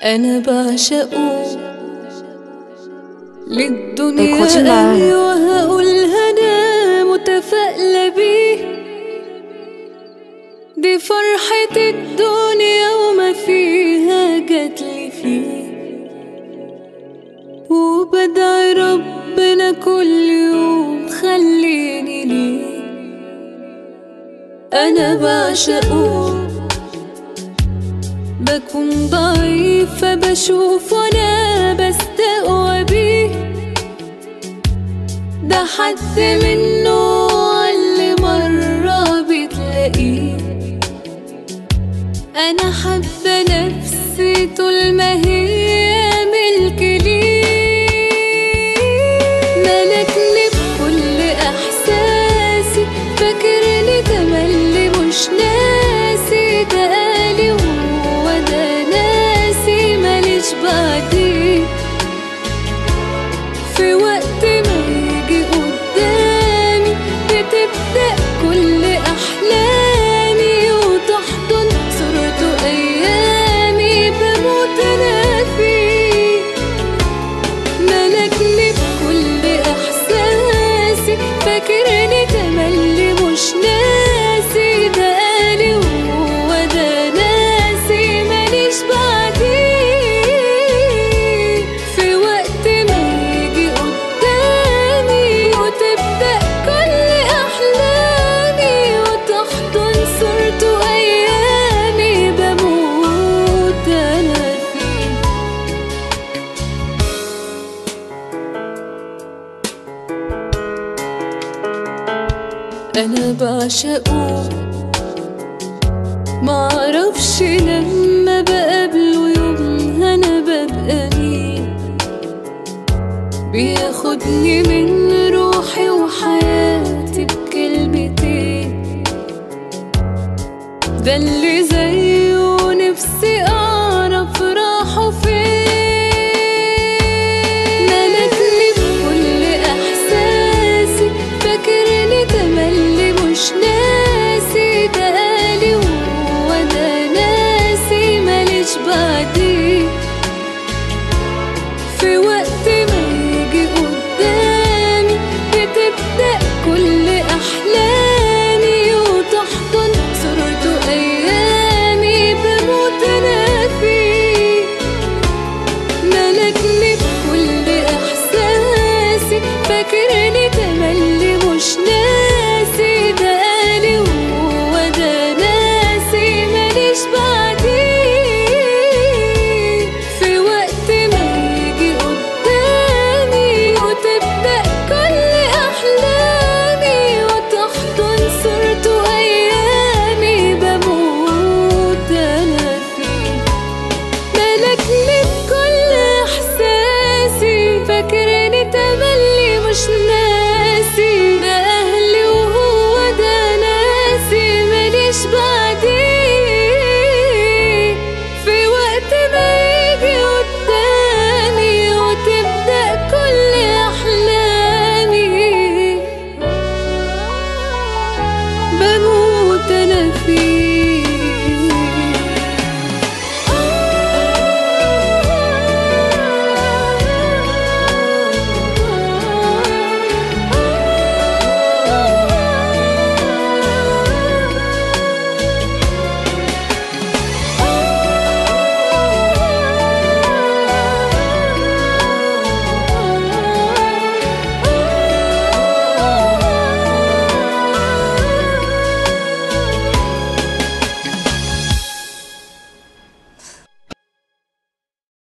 أنا بعشقه للدنيا. أيوة هقولها أنا متفائلة بيه، دي فرحة الدنيا وما فيها جاتلي فيه، وبدعي ربنا كل يوم خليني ليه. أنا بعشقه بكون ضعيفة بشوف أنا بستقوى بيه، ده حد منه اللي مرة بتلاقيه. أنا حابة نفسي طول ما هي ملك ليه، ملكني بكل إحساسي، فاكرني تملي مش ناسي، ده قالي وهو ده ناسي ماليش بعديه. في وقت ما يجي قدامي بتبدأ كل أحلامي، وتحضن صورته أيامي بموت أنا فيه. ملكني بكل إحساسي، فاكرني تملي مش ناسي، ده قالي وهو ده ناسي ماليش بعديه. في وقت ما يجي قدامي وتبدأ كل أحلامي، وتحضن صورته أيامي بموت أنا فيه. أنا بعشقه معرفش لما بقى